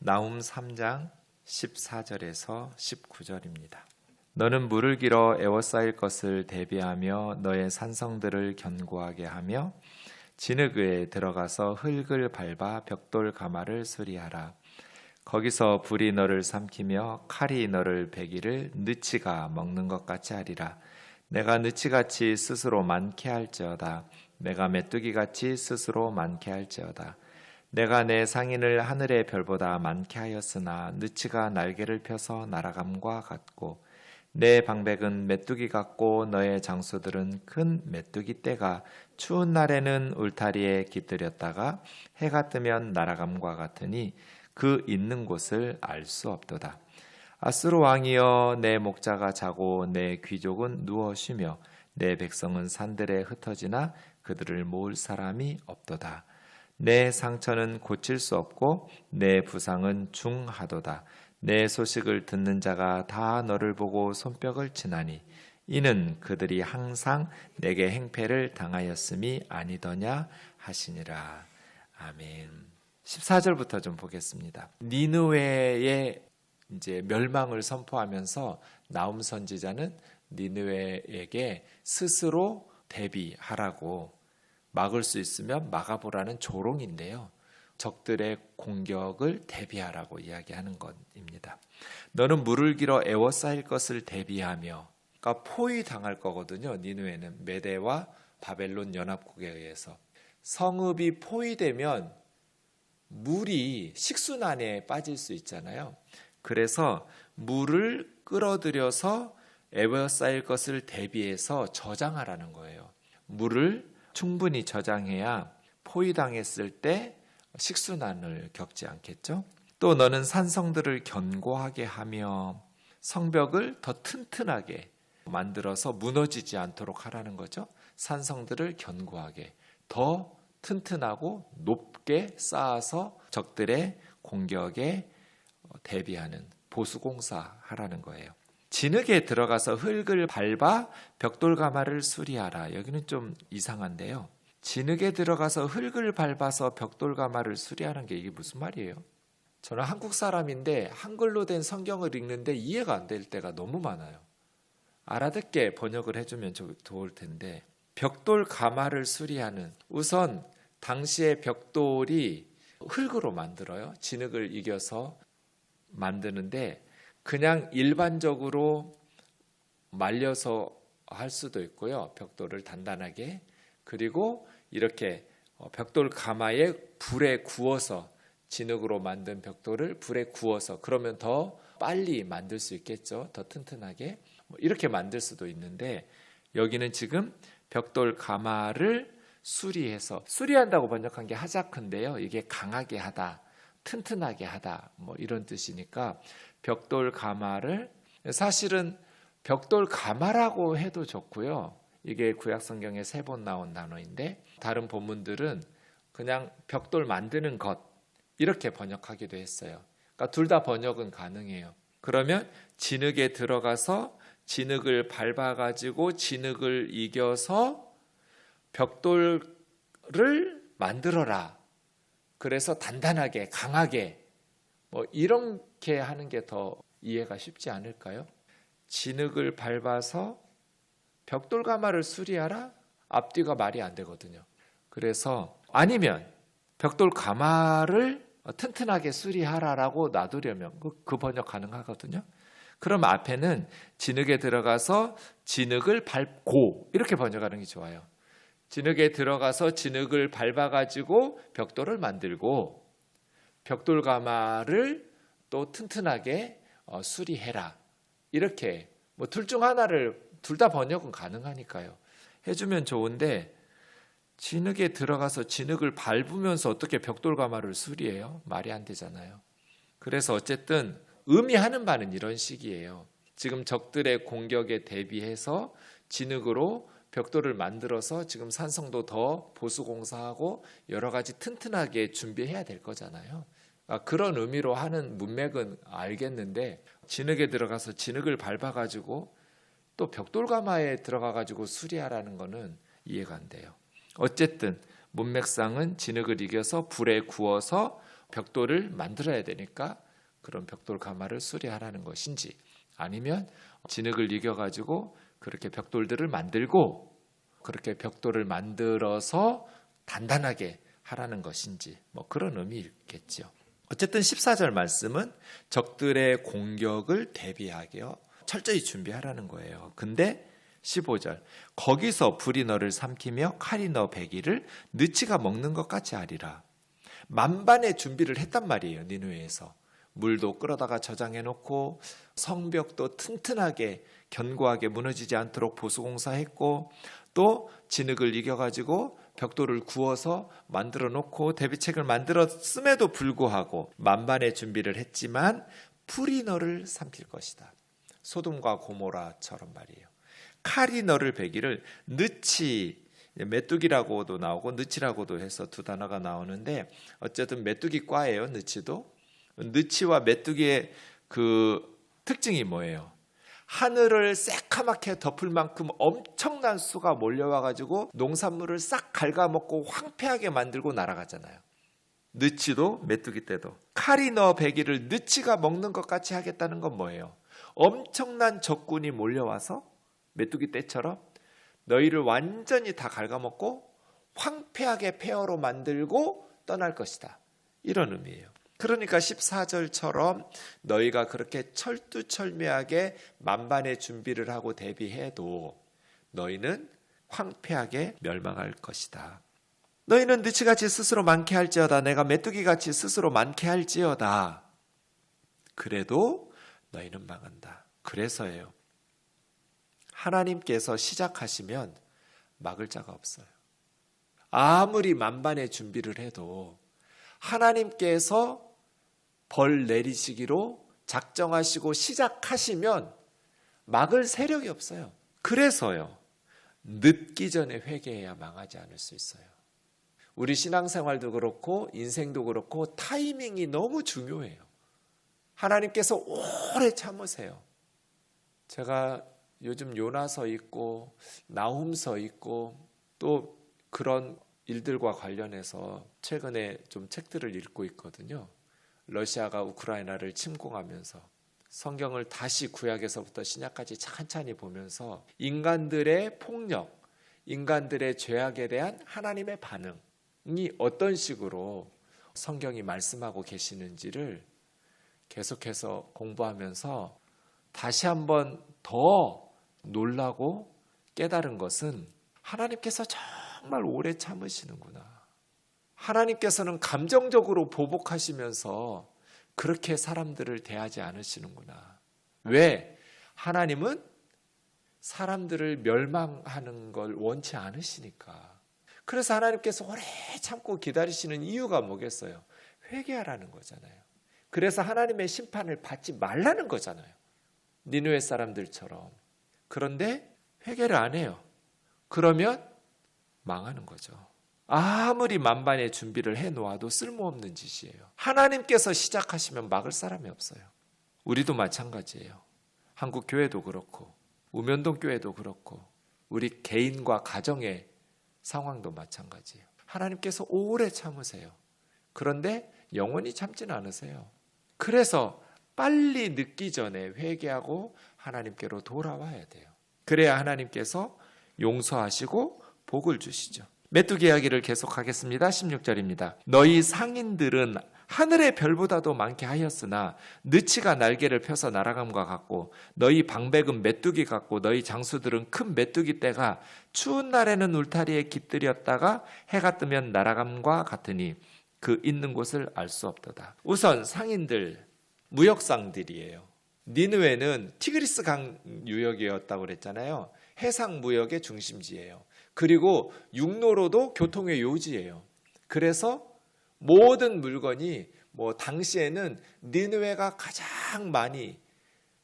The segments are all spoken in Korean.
나훔 3장 14절에서 19절입니다. 너는 물을 길어 에워싸일 것을 대비하며 너의 산성들을 견고하게 하며 진흙에 들어가서 흙을 밟아 벽돌 가마를 수리하라. 거기서 불이 너를 삼키며 칼이 너를 베기를 느치가 먹는 것 같이 하리라. 내가 느치같이 스스로 많게 할지어다. 내가 메뚜기같이 스스로 많게 할지어다. 내가 내 상인을 하늘의 별보다 많게 하였으나 느치가 날개를 펴서 날아감과 같고 내 방백은 메뚜기 같고 너의 장수들은 큰 메뚜기 떼가 추운 날에는 울타리에 깃들였다가 해가 뜨면 날아감과 같으니 그 있는 곳을 알 수 없도다. 아수르 왕이여 내 목자가 자고 내 귀족은 누워 쉬며 내 백성은 산들에 흩어지나 그들을 모을 사람이 없도다. 내 상처는 고칠 수 없고 내 부상은 중하도다. 내 소식을 듣는 자가 다 너를 보고 손뼉을 치나니 이는 그들이 항상 내게 행패를 당하였음이 아니더냐 하시니라. 아멘. 14절부터 좀 보겠습니다. 니느웨의 이제 멸망을 선포하면서 나훔 선지자는 니느웨에게 스스로 대비하라고 막을 수 있으면 막아보라는 조롱인데요. 적들의 공격을 대비하라고 이야기하는 것입니다. 너는 물을 길어 에워싸일 것을 대비하며, 그러니까 포위당할 거거든요. 니느웨는 메대와 바벨론 연합국에 의해서. 성읍이 포위되면 물이 식순환에 빠질 수 있잖아요. 그래서 물을 끌어들여서 에워싸일 것을 대비해서 저장하라는 거예요. 물을 충분히 저장해야 포위당했을 때 식순환을 겪지 않겠죠. 또 너는 산성들을 견고하게 하며 성벽을 더 튼튼하게 만들어서 무너지지 않도록 하라는 거죠. 산성들을 견고하게 더 튼튼하고 높게 쌓아서 적들의 공격에 대비하는 보수공사 하라는 거예요. 진흙에 들어가서 흙을 밟아 벽돌 가마를 수리하라. 여기는 좀 이상한데요. 진흙에 들어가서 흙을 밟아서 벽돌 가마를 수리하는 게 이게 무슨 말이에요? 저는 한국 사람인데 한글로 된 성경을 읽는데 이해가 안 될 때가 너무 많아요. 알아듣게 번역을 해주면 좋을 텐데, 벽돌 가마를 수리하는, 우선 당시의 벽돌이 흙으로 만들어요. 진흙을 이겨서 만드는데 그냥 일반적으로 말려서 할 수도 있고요. 벽돌을 단단하게. 그리고 이렇게 벽돌 가마에 불에 구워서, 진흙으로 만든 벽돌을 불에 구워서, 그러면 더 빨리 만들 수 있겠죠. 더 튼튼하게. 이렇게 만들 수도 있는데 여기는 지금 벽돌 가마를 수리해서, 수리한다고 번역한 게 하자크인데요. 이게 강하게 하다, 튼튼하게 하다, 이런 뜻이니까 벽돌 가마를, 사실은 벽돌 가마라고 해도 좋고요. 이게 구약 성경에 3번 나온 단어인데 다른 본문들은 그냥 벽돌 만드는 것 이렇게 번역하기도 했어요. 그러니까 둘 다 번역은 가능해요. 그러면 진흙에 들어가서 진흙을 밟아가지고 진흙을 이겨서 벽돌을 만들어라. 그래서 단단하게, 강하게, 이렇게 하는 게 더 이해가 쉽지 않을까요? 진흙을 밟아서 벽돌 가마를 수리하라? 앞뒤가 말이 안 되거든요. 그래서 아니면 벽돌 가마를 튼튼하게 수리하라라고 놔두려면 그 번역 가능하거든요. 그럼 앞에는 진흙에 들어가서 진흙을 밟고 이렇게 번역하는 게 좋아요. 진흙에 들어가서 진흙을 밟아가지고 벽돌을 만들고 벽돌 가마를 또 튼튼하게 수리해라. 이렇게 둘 중 하나를, 둘 다 번역은 가능하니까요. 해주면 좋은데 진흙에 들어가서 진흙을 밟으면서 어떻게 벽돌 가마를 수리해요? 말이 안 되잖아요. 그래서 어쨌든 의미하는 바는 이런 식이에요. 지금 적들의 공격에 대비해서 진흙으로 벽돌을 만들어서 지금 산성도 더 보수공사하고 여러 가지 튼튼하게 준비해야 될 거잖아요. 그런 의미로 하는 문맥은 알겠는데 진흙에 들어가서 진흙을 밟아가지고 또 벽돌 가마에 들어가가지고 수리하라는 거는 이해가 안 돼요. 어쨌든 문맥상은 진흙을 이겨서 불에 구워서 벽돌을 만들어야 되니까 그런 벽돌 가마를 수리하라는 것인지, 아니면 진흙을 이겨가지고 그렇게 벽돌들을 만들고 그렇게 벽돌을 만들어서 단단하게 하라는 것인지, 뭐 그런 의미겠죠. 어쨌든 14절 말씀은 적들의 공격을 대비하게 철저히 준비하라는 거예요. 근데 15절, 거기서 불이 너를 삼키며 칼이 너 배기를 느치가 먹는 것 같이 하리라. 만반의 준비를 했단 말이에요. 니느웨에서 물도 끌어다가 저장해 놓고 성벽도 튼튼하게 견고하게 무너지지 않도록 보수공사했고, 또 진흙을 이겨가지고 벽돌을 구워서 만들어 놓고 대비책을 만들었음에도 불구하고 만반의 준비를 했지만 불이 너를 삼킬 것이다. 소돔과 고모라처럼 말이에요. 칼이 너를 베기를 느치, 메뚜기라고도 나오고 느치라고도 해서 두 단어가 나오는데, 어쨌든 메뚜기과예요. 느치와 메뚜기의 그 특징이 뭐예요? 하늘을 새카맣게 덮을 만큼 엄청난 수가 몰려와가지고 농산물을 싹 갉아먹고 황폐하게 만들고 날아가잖아요. 느치도 메뚜기 때도. 칼이 너 베기를 느치가 먹는 것 같이 하겠다는 건 뭐예요? 엄청난 적군이 몰려와서 메뚜기 때처럼 너희를 완전히 다 갉아먹고 황폐하게 폐허로 만들고 떠날 것이다. 이런 의미예요. 그러니까 14절처럼 너희가 그렇게 철두철미하게 만반의 준비를 하고 대비해도 너희는 황폐하게 멸망할 것이다. 너희는 느치같이 스스로 많게 할지어다. 내가 메뚜기같이 스스로 많게 할지어다. 그래도 너희는 망한다. 그래서예요. 하나님께서 시작하시면 막을 자가 없어요. 아무리 만반의 준비를 해도 하나님께서 벌 내리시기로 작정하시고 시작하시면 막을 세력이 없어요. 그래서요, 늦기 전에 회개해야 망하지 않을 수 있어요. 우리 신앙생활도 그렇고 인생도 그렇고 타이밍이 너무 중요해요. 하나님께서 오래 참으세요. 제가 요즘 요나서 읽고 나훔서 읽고 또 그런 일들과 관련해서 최근에 좀 책들을 읽고 있거든요. 러시아가 우크라이나를 침공하면서 성경을 다시 구약에서부터 신약까지 찬찬히 보면서 인간들의 폭력, 인간들의 죄악에 대한 하나님의 반응이 어떤 식으로 성경이 말씀하고 계시는지를 계속해서 공부하면서 다시 한번 더 놀라고 깨달은 것은, 하나님께서 정말 오래 참으시는구나. 하나님께서는 감정적으로 보복하시면서 그렇게 사람들을 대하지 않으시는구나. 왜? 하나님은 사람들을 멸망하는 걸 원치 않으시니까. 그래서 하나님께서 오래 참고 기다리시는 이유가 뭐겠어요? 회개하라는 거잖아요. 그래서 하나님의 심판을 받지 말라는 거잖아요. 니느웨 사람들처럼. 그런데 회개를 안 해요. 그러면 망하는 거죠. 아무리 만반의 준비를 해놓아도 쓸모없는 짓이에요. 하나님께서 시작하시면 막을 사람이 없어요. 우리도 마찬가지예요. 한국 교회도 그렇고 우면동 교회도 그렇고 우리 개인과 가정의 상황도 마찬가지예요. 하나님께서 오래 참으세요. 그런데 영원히 참지는 않으세요. 그래서 빨리 늦기 전에 회개하고 하나님께로 돌아와야 돼요. 그래야 하나님께서 용서하시고 복을 주시죠. 메뚜기 이야기를 계속하겠습니다. 16절입니다. 너희 상인들은 하늘의 별보다도 많게 하였으나 느치가 날개를 펴서 날아감과 같고 너희 방백은 메뚜기 같고 너희 장수들은 큰 메뚜기 떼가 추운 날에는 울타리에 깃들였다가 해가 뜨면 날아감과 같으니 그 있는 곳을 알 수 없도다. 우선 상인들, 무역상들이에요. 니느웨는 티그리스 강 유역이었다고 그랬잖아요. 해상 무역의 중심지예요. 그리고 육로로도 교통의 요지예요. 그래서 모든 물건이 당시에는 니느웨가 가장 많이,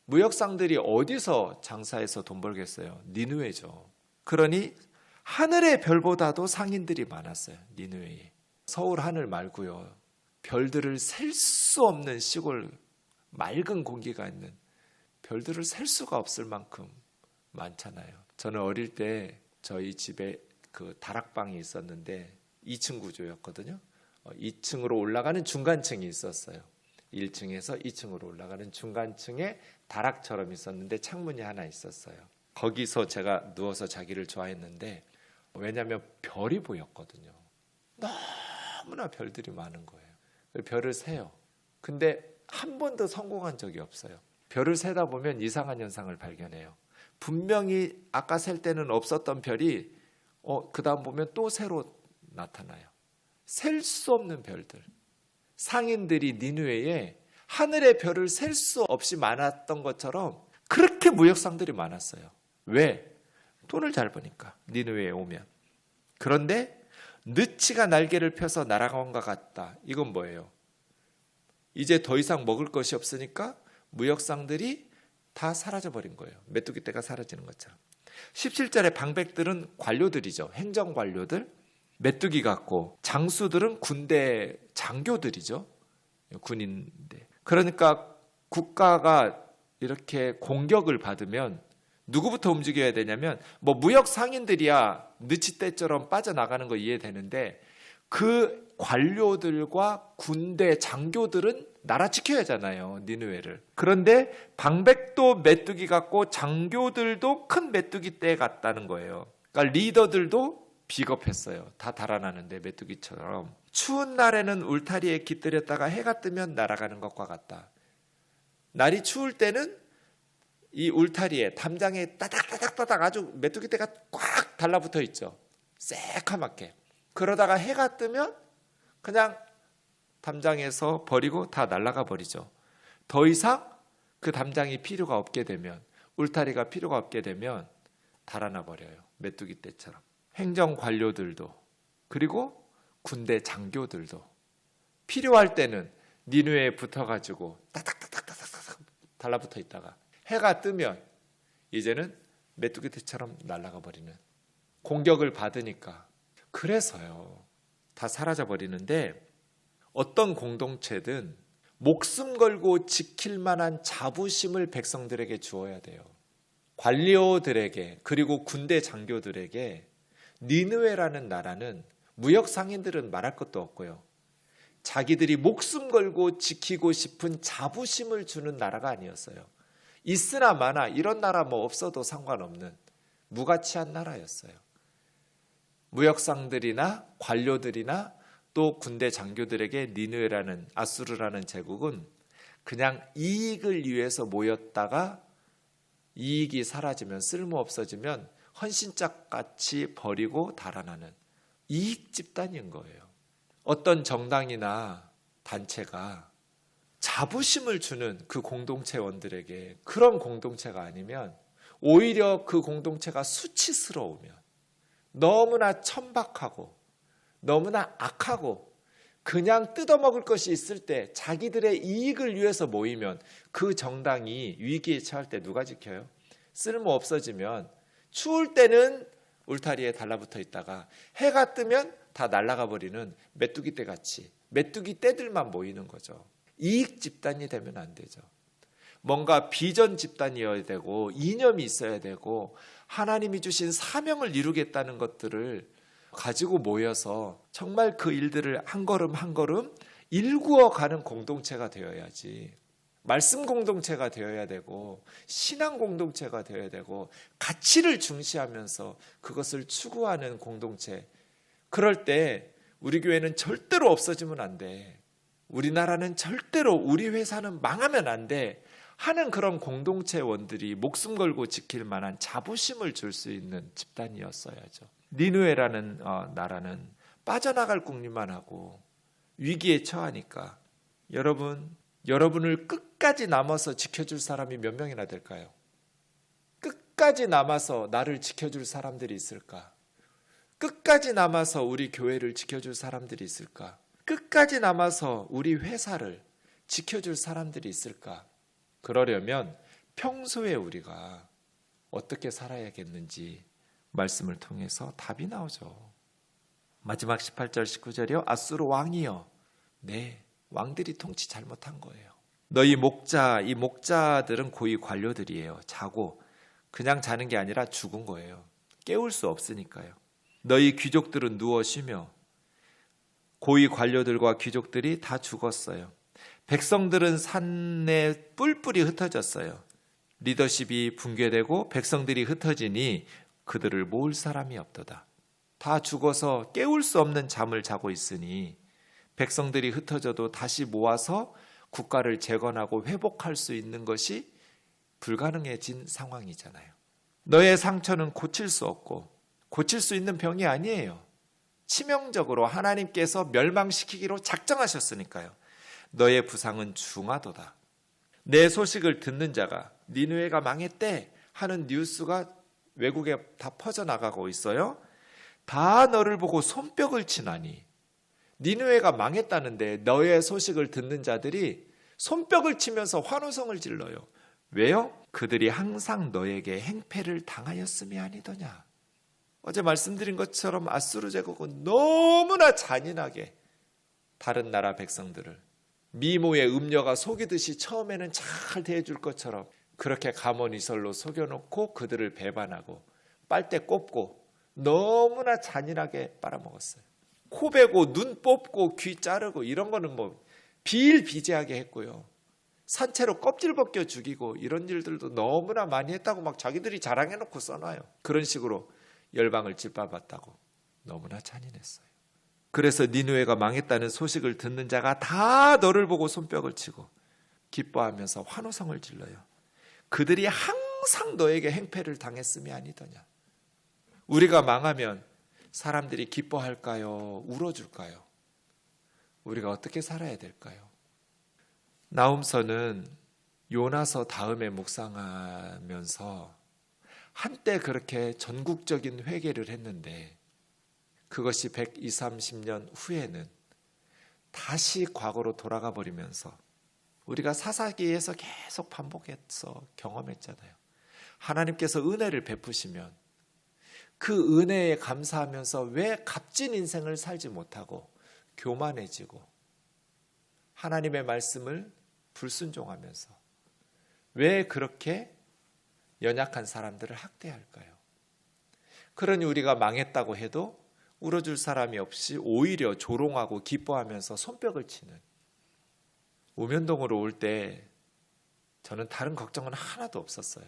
무역상들이 어디서 장사해서 돈 벌겠어요? 니느웨죠. 그러니 하늘의 별보다도 상인들이 많았어요. 니느웨에. 서울 하늘 말고요. 별들을 셀 수 없는 시골, 맑은 공기가 있는 별들을 셀 수가 없을 만큼 많잖아요. 저는 어릴 때 저희 집에 그 다락방이 있었는데 2층 구조였거든요. 2층으로 올라가는 중간층이 있었어요. 1층에서 2층으로 올라가는 중간층에 다락처럼 있었는데 창문이 하나 있었어요. 거기서 제가 누워서 자기를 좋아했는데, 왜냐하면 별이 보였거든요. 너무나 별들이 많은 거예요. 별을 세요. 근데 한 번도 성공한 적이 없어요. 별을 세다 보면 이상한 현상을 발견해요. 분명히 아까 셀 때는 없었던 별이 그 다음 보면 또 새로 나타나요. 셀 수 없는 별들. 상인들이 니느웨에 하늘의 별을 셀 수 없이 많았던 것처럼 그렇게 무역상들이 많았어요. 왜? 돈을 잘 버니까, 니느웨에 오면. 그런데 느치가 날개를 펴서 날아간 것 같다. 이건 뭐예요? 이제 더 이상 먹을 것이 없으니까 무역상들이 다 사라져버린 거예요. 메뚜기 떼가 사라지는 것처럼. 17절의 방백들은 관료들이죠. 행정관료들. 메뚜기 같고, 장수들은 군대 장교들이죠. 군인들. 그러니까 국가가 이렇게 공격을 받으면 누구부터 움직여야 되냐면, 무역 상인들이야 느치 떼처럼 빠져나가는 거 이해되는데, 그 관료들과 군대 장교들은 나라 지켜야 하잖아요. 니느웨를. 그런데 방백도 메뚜기 같고 장교들도 큰 메뚜기 떼 같다는 거예요. 그러니까 리더들도 비겁했어요. 다 달아나는데 메뚜기처럼. 추운 날에는 울타리에 깃들였다가 해가 뜨면 날아가는 것과 같다. 날이 추울 때는 이 울타리에 담장에 따닥따닥따닥 아주 메뚜기 떼가 꽉 달라붙어 있죠. 새카맣게. 그러다가 해가 뜨면 그냥 담장에서 버리고 다 날아가 버리죠. 더 이상 그 담장이 필요가 없게 되면, 울타리가 필요가 없게 되면 달아나 버려요. 메뚜기 떼처럼. 행정 관료들도, 그리고 군대 장교들도 필요할 때는 니느웨에 붙어가지고 따닥따닥따닥 달라붙어 있다가 해가 뜨면 이제는 메뚜기 떼처럼 날아가 버리는, 공격을 받으니까. 그래서요, 다 사라져 버리는데, 어떤 공동체든 목숨 걸고 지킬 만한 자부심을 백성들에게 주어야 돼요. 관료들에게, 그리고 군대 장교들에게 니느웨라는 나라는, 무역 상인들은 말할 것도 없고요, 자기들이 목숨 걸고 지키고 싶은 자부심을 주는 나라가 아니었어요. 있으나 마나 이런 나라 없어도 상관없는 무가치한 나라였어요. 무역상들이나 관료들이나 또 군대 장교들에게 니느웨라는, 아수르라는 제국은 그냥 이익을 위해서 모였다가 이익이 사라지면, 쓸모 없어지면 헌신짝같이 버리고 달아나는 이익 집단인 거예요. 어떤 정당이나 단체가 자부심을 주는 그 공동체원들에게, 그런 공동체가 아니면 오히려 그 공동체가 수치스러우면, 너무나 천박하고 너무나 악하고 그냥 뜯어먹을 것이 있을 때 자기들의 이익을 위해서 모이면, 그 정당이 위기에 처할 때 누가 지켜요? 쓸모 없어지면 추울 때는 울타리에 달라붙어 있다가 해가 뜨면 다 날아가 버리는 메뚜기 떼같이 메뚜기 떼들만 모이는 거죠. 이익 집단이 되면 안 되죠. 뭔가 비전 집단이어야 되고 이념이 있어야 되고 하나님이 주신 사명을 이루겠다는 것들을 가지고 모여서 정말 그 일들을 한 걸음 한 걸음 일구어 가는 공동체가 되어야지, 말씀 공동체가 되어야 되고 신앙 공동체가 되어야 되고 가치를 중시하면서 그것을 추구하는 공동체. 그럴 때 우리 교회는 절대로 없어지면 안 돼, 우리나라는 절대로, 우리 회사는 망하면 안 돼 하는 그런 공동체원들이 목숨 걸고 지킬 만한 자부심을 줄 수 있는 집단이었어야죠. 니느웨라는 나라는 빠져나갈 궁리만 하고 위기에 처하니까, 여러분을 끝까지 남아서 지켜줄 사람이 몇 명이나 될까요? 끝까지 남아서 나를 지켜줄 사람들이 있을까? 끝까지 남아서 우리 교회를 지켜줄 사람들이 있을까? 끝까지 남아서 우리 회사를 지켜줄 사람들이 있을까? 그러려면 평소에 우리가 어떻게 살아야겠는지 말씀을 통해서 답이 나오죠. 마지막 18절 19절이요. 아수르 왕이여, 네, 왕들이 통치 잘못한 거예요. 너희 목자, 이 목자들은 고위 관료들이에요. 자고 그냥 자는 게 아니라 죽은 거예요. 깨울 수 없으니까요. 너희 귀족들은 누워 쉬며 고위 관료들과 귀족들이 다 죽었어요. 백성들은 산에 뿔뿔이 흩어졌어요. 리더십이 붕괴되고 백성들이 흩어지니 그들을 모을 사람이 없도다. 다 죽어서 깨울 수 없는 잠을 자고 있으니 백성들이 흩어져도 다시 모아서 국가를 재건하고 회복할 수 있는 것이 불가능해진 상황이잖아요. 너의 상처는 고칠 수 없고 고칠 수 있는 병이 아니에요. 치명적으로 하나님께서 멸망시키기로 작정하셨으니까요. 너의 부상은 중하도다. 내 소식을 듣는 자가 니느웨가 망했대 하는 뉴스가 외국에 다 퍼져나가고 있어요. 다 너를 보고 손뼉을 치나니. 니느웨가 망했다는데 너의 소식을 듣는 자들이 손뼉을 치면서 환호성을 질러요. 왜요? 그들이 항상 너에게 행패를 당하였음이 아니더냐. 어제 말씀드린 것처럼 아수르 제국은 너무나 잔인하게 다른 나라 백성들을 미모의 음녀가 속이듯이 처음에는 잘 대해줄 것처럼 그렇게 가모니설로 속여놓고 그들을 배반하고 빨대 꼽고 너무나 잔인하게 빨아먹었어요. 코 베고 눈 뽑고 귀 자르고 이런 거는 뭐 비일비재하게 했고요. 산채로 껍질 벗겨 죽이고 이런 일들도 너무나 많이 했다고 막 자기들이 자랑해놓고 써놔요. 그런 식으로 열방을 짓밟았다고. 너무나 잔인했어요. 그래서 니느웨가 망했다는 소식을 듣는 자가 다 너를 보고 손뼉을 치고 기뻐하면서 환호성을 질러요. 그들이 항상 너에게 행패를 당했음이 아니더냐. 우리가 망하면 사람들이 기뻐할까요? 울어줄까요? 우리가 어떻게 살아야 될까요? 나훔서는 요나서 다음에 묵상하면서 한때 그렇게 전국적인 회개를 했는데 그것이 120, 30년 후에는 다시 과거로 돌아가 버리면서 우리가 사사기에서 계속 반복해서 경험했잖아요. 하나님께서 은혜를 베푸시면 그 은혜에 감사하면서 왜 값진 인생을 살지 못하고 교만해지고 하나님의 말씀을 불순종하면서 왜 그렇게 연약한 사람들을 학대할까요? 그러니 우리가 망했다고 해도 울어줄 사람이 없이 오히려 조롱하고 기뻐하면서 손뼉을 치는 우면동으로 올 때 저는 다른 걱정은 하나도 없었어요.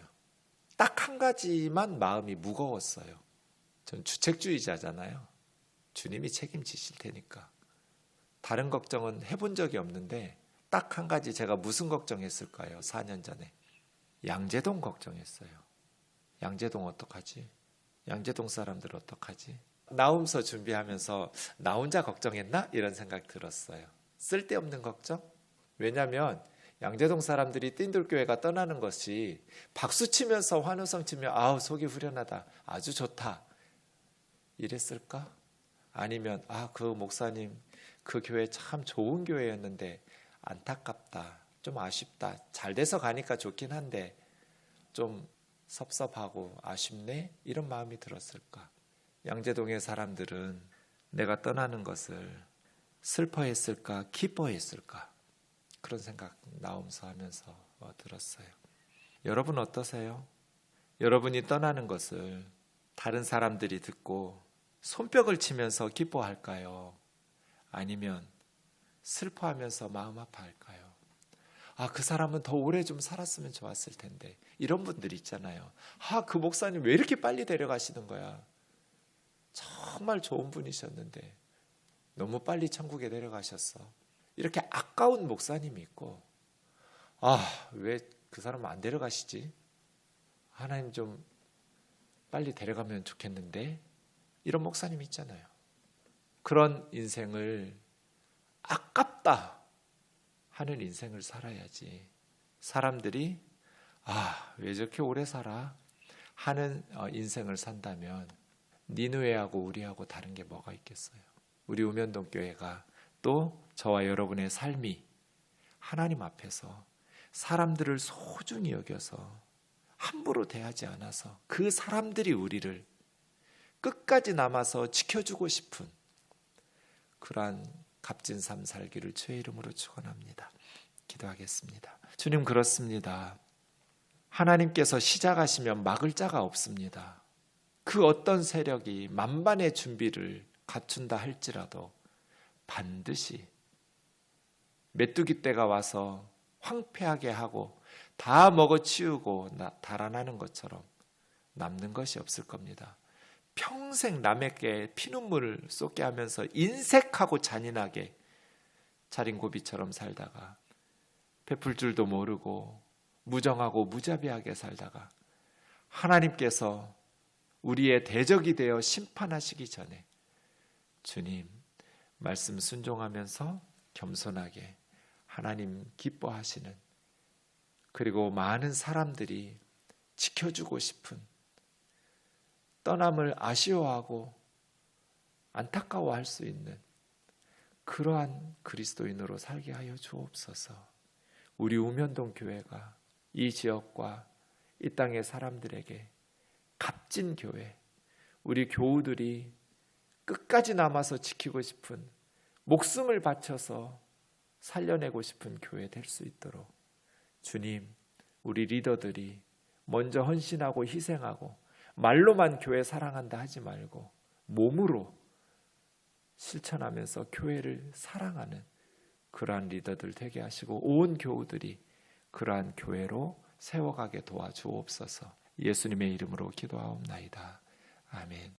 딱 한 가지만 마음이 무거웠어요. 전 주책주의자잖아요. 주님이 책임지실 테니까. 다른 걱정은 해본 적이 없는데 딱 한 가지 제가 무슨 걱정했을까요? 4년 전에. 양재동 걱정했어요. 양재동 어떡하지? 양재동 사람들 어떡하지? 나훔서 준비하면서 나 혼자 걱정했나? 이런 생각 들었어요. 쓸데없는 걱정? 왜냐하면 양재동 사람들이 띵돌교회가 떠나는 것이 박수치면서 환호성 치며 아우 속이 후련하다. 아주 좋다. 이랬을까? 아니면 그 목사님 그 교회 참 좋은 교회였는데 안타깝다. 좀 아쉽다. 잘 돼서 가니까 좋긴 한데 좀 섭섭하고 아쉽네. 이런 마음이 들었을까? 양재동의 사람들은 내가 떠나는 것을 슬퍼했을까? 기뻐했을까? 그런 생각 나오면서 하면서 들었어요. 여러분 어떠세요? 여러분이 떠나는 것을 다른 사람들이 듣고 손뼉을 치면서 기뻐할까요? 아니면 슬퍼하면서 마음 아파할까요? 그 사람은 더 오래 좀 살았으면 좋았을 텐데. 이런 분들 있잖아요. 그 목사님 왜 이렇게 빨리 데려가시는 거야? 정말 좋은 분이셨는데 너무 빨리 천국에 데려가셨어. 이렇게 아까운 목사님이 있고 왜 그 사람 안 데려가시지? 하나님 좀 빨리 데려가면 좋겠는데 이런 목사님 있잖아요. 그런 인생을 아깝다 하는 인생을 살아야지. 사람들이 왜 저렇게 오래 살아? 하는 인생을 산다면 니느웨하고 우리하고 다른 게 뭐가 있겠어요? 우리 우면동 교회가 또 저와 여러분의 삶이 하나님 앞에서 사람들을 소중히 여겨서 함부로 대하지 않아서 그 사람들이 우리를 끝까지 남아서 지켜주고 싶은 그러한 값진 삶 살기를 주의 이름으로 축원합니다. 기도하겠습니다. 주님, 그렇습니다. 하나님께서 시작하시면 막을 자가 없습니다. 그 어떤 세력이 만반의 준비를 갖춘다 할지라도 반드시 메뚜기 떼가 와서 황폐하게 하고 다 먹어치우고 달아나는 것처럼 남는 것이 없을 겁니다. 평생 남에게 피눈물을 쏟게 하면서 인색하고 잔인하게 자린고비처럼 살다가 베풀 줄도 모르고 무정하고 무자비하게 살다가 하나님께서 우리의 대적이 되어 심판하시기 전에 주님 말씀 순종하면서 겸손하게 하나님 기뻐하시는, 그리고 많은 사람들이 지켜주고 싶은, 떠남을 아쉬워하고 안타까워할 수 있는 그러한 그리스도인으로 살게 하여 주옵소서. 우리 우면동 교회가 이 지역과 이 땅의 사람들에게 값진 교회, 우리 교우들이 끝까지 남아서 지키고 싶은, 목숨을 바쳐서 살려내고 싶은 교회 될 수 있도록 주님, 우리 리더들이 먼저 헌신하고 희생하고 말로만 교회 사랑한다 하지 말고 몸으로 실천하면서 교회를 사랑하는 그러한 리더들 되게 하시고 온 교우들이 그러한 교회로 세워가게 도와주옵소서. 예수님의 이름으로 기도하옵나이다. 아멘.